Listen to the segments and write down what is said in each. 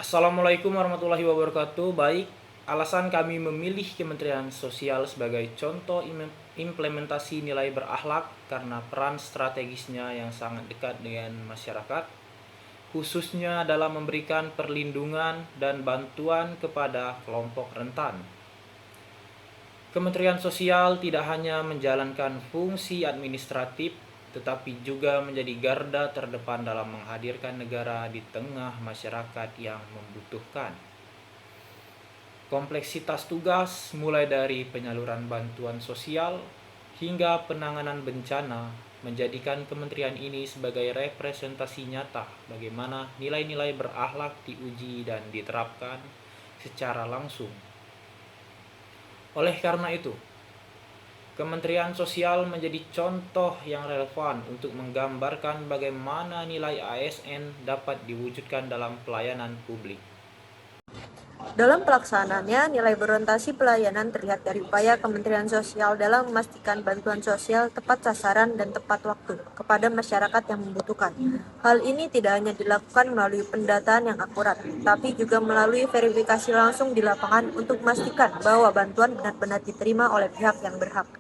Assalamualaikum warahmatullahi wabarakatuh. Baik, alasan kami memilih Kementerian Sosial sebagai contoh implementasi nilai berakhlak karena peran strategisnya yang sangat dekat dengan masyarakat, khususnya dalam memberikan perlindungan dan bantuan kepada kelompok rentan. Kementerian Sosial tidak hanya menjalankan fungsi administratif, tetapi juga menjadi garda terdepan dalam menghadirkan negara di tengah masyarakat yang membutuhkan. Kompleksitas tugas mulai dari penyaluran bantuan sosial hingga penanganan bencana menjadikan kementerian ini sebagai representasi nyata bagaimana nilai-nilai berakhlak diuji dan diterapkan secara langsung. Oleh karena itu, Kementerian Sosial menjadi contoh yang relevan untuk menggambarkan bagaimana nilai ASN dapat diwujudkan dalam pelayanan publik. Dalam pelaksanaannya, nilai berorientasi pelayanan terlihat dari upaya Kementerian Sosial dalam memastikan bantuan sosial tepat sasaran dan tepat waktu kepada masyarakat yang membutuhkan. Hal ini tidak hanya dilakukan melalui pendataan yang akurat, tapi juga melalui verifikasi langsung di lapangan untuk memastikan bahwa bantuan benar-benar diterima oleh pihak yang berhak.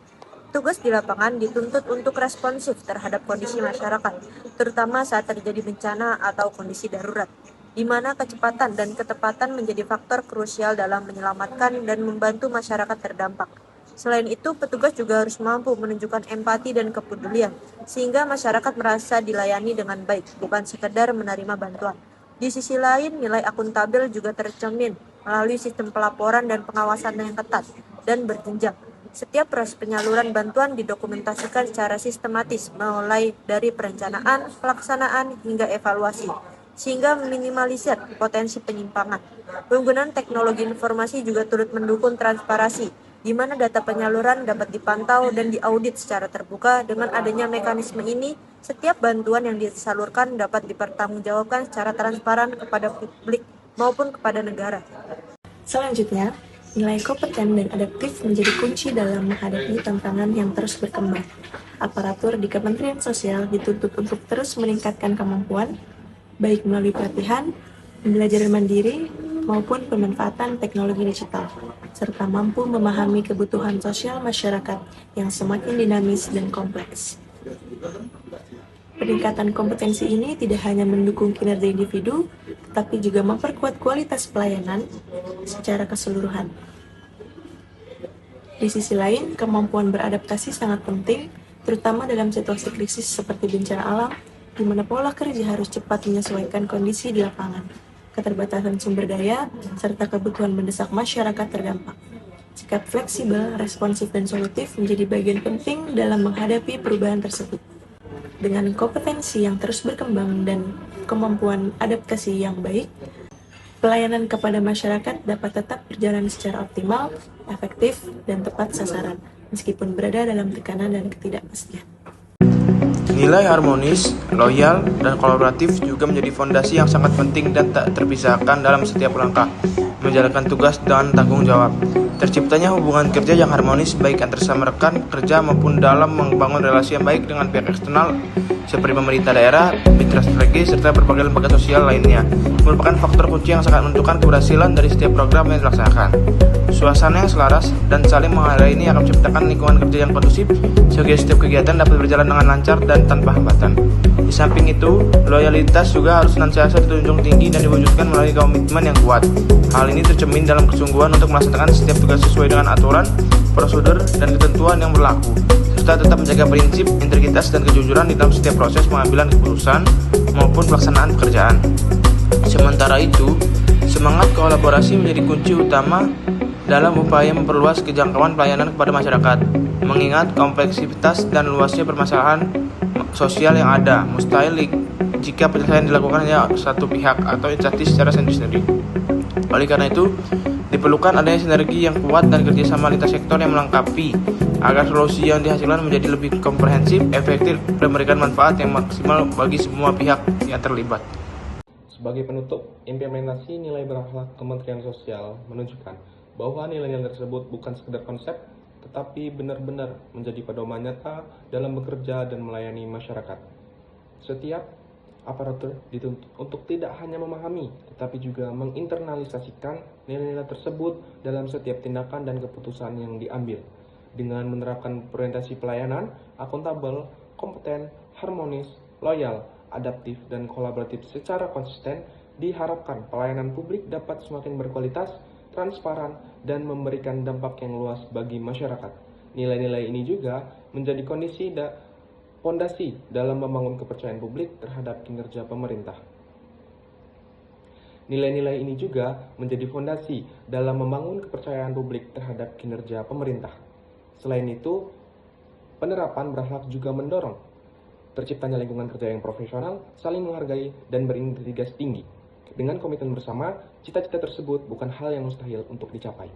Tugas di lapangan dituntut untuk responsif terhadap kondisi masyarakat, terutama saat terjadi bencana atau kondisi darurat, di mana kecepatan dan ketepatan menjadi faktor krusial dalam menyelamatkan dan membantu masyarakat terdampak. Selain itu, petugas juga harus mampu menunjukkan empati dan kepedulian, sehingga masyarakat merasa dilayani dengan baik, bukan sekedar menerima bantuan. Di sisi lain, nilai akuntabel juga tercermin melalui sistem pelaporan dan pengawasan yang ketat dan berjenjang. Setiap proses penyaluran bantuan didokumentasikan secara sistematis, mulai dari perencanaan, pelaksanaan, hingga evaluasi, sehingga meminimalisir potensi penyimpangan. Penggunaan teknologi informasi juga turut mendukung transparansi, di mana data penyaluran dapat dipantau dan diaudit secara terbuka. Dengan adanya mekanisme ini, setiap bantuan yang disalurkan dapat dipertanggungjawabkan secara transparan kepada publik maupun kepada negara. Selanjutnya, nilai kompeten dan adaptif menjadi kunci dalam menghadapi tantangan yang terus berkembang. Aparatur di Kementerian Sosial dituntut untuk terus meningkatkan kemampuan, baik melalui pelatihan, pembelajaran mandiri, maupun pemanfaatan teknologi digital, serta mampu memahami kebutuhan sosial masyarakat yang semakin dinamis dan kompleks. Peningkatan kompetensi ini tidak hanya mendukung kinerja individu, tetapi juga memperkuat kualitas pelayanan secara keseluruhan. Di sisi lain, kemampuan beradaptasi sangat penting, terutama dalam situasi krisis seperti bencana alam, di mana pola kerja harus cepat menyesuaikan kondisi di lapangan, keterbatasan sumber daya, serta kebutuhan mendesak masyarakat terdampak. Sikap fleksibel, responsif, dan solutif menjadi bagian penting dalam menghadapi perubahan tersebut. Dengan kompetensi yang terus berkembang dan kemampuan adaptasi yang baik, pelayanan kepada masyarakat dapat tetap berjalan secara optimal, efektif, dan tepat sasaran, meskipun berada dalam tekanan dan ketidakpastian. Nilai harmonis, loyal, dan kolaboratif juga menjadi fondasi yang sangat penting dan tak terpisahkan dalam setiap langkah menjalankan tugas dan tanggung jawab. Terciptanya hubungan kerja yang harmonis baik antar sesama rekan kerja maupun dalam membangun relasi yang baik dengan pihak eksternal seperti pemerintah daerah, mitra strategis, serta berbagai lembaga sosial lainnya merupakan faktor kunci yang sangat menentukan keberhasilan dari setiap program yang dilaksanakan. Suasana yang selaras dan saling menghargai ini akan menciptakan lingkungan kerja yang kondusif sehingga setiap kegiatan dapat berjalan dengan lancar dan tanpa hambatan. Di samping itu, loyalitas juga harus senantiasa ditunjukkan tinggi dan diwujudkan melalui komitmen yang kuat. Hal ini tercermin dalam kesungguhan untuk melaksanakan setiap tugas sesuai dengan aturan, prosedur, dan ketentuan yang berlaku, serta tetap menjaga prinsip, integritas, dan kejujuran di dalam setiap proses pengambilan keputusan maupun pelaksanaan pekerjaan. Sementara itu, semangat kolaborasi menjadi kunci utama dalam upaya memperluas kejangkauan pelayanan kepada masyarakat, mengingat kompleksitas dan luasnya permasalahan sosial yang ada, mustahil jika penyelesaian dilakukan hanya satu pihak atau instansi secara sendiri-sendiri. Oleh karena itu, diperlukan adanya sinergi yang kuat dan kerjasama lintas sektor yang melengkapi agar solusi yang dihasilkan menjadi lebih komprehensif, efektif, dan memberikan manfaat yang maksimal bagi semua pihak yang terlibat. Sebagai penutup, implementasi nilai berakhlak Kementerian Sosial menunjukkan bahwa nilai-nilai tersebut bukan sekedar konsep, tetapi benar-benar menjadi pedoman nyata dalam bekerja dan melayani masyarakat. Setiap aparatur dituntut untuk tidak hanya memahami, tetapi juga menginternalisasikan nilai-nilai tersebut dalam setiap tindakan dan keputusan yang diambil. Dengan menerapkan orientasi pelayanan, akuntabel, kompeten, harmonis, loyal, adaptif, dan kolaboratif secara konsisten, diharapkan pelayanan publik dapat semakin berkualitas, transparan, dan memberikan dampak yang luas bagi masyarakat. Nilai-nilai ini juga menjadi fondasi dalam membangun kepercayaan publik terhadap kinerja pemerintah. Nilai-nilai ini juga menjadi fondasi dalam membangun kepercayaan publik terhadap kinerja pemerintah. Selain itu, penerapan berakhlak juga mendorong terciptanya lingkungan kerja yang profesional, saling menghargai, dan berintegritas tinggi. Dengan komitmen bersama, cita-cita tersebut bukan hal yang mustahil untuk dicapai.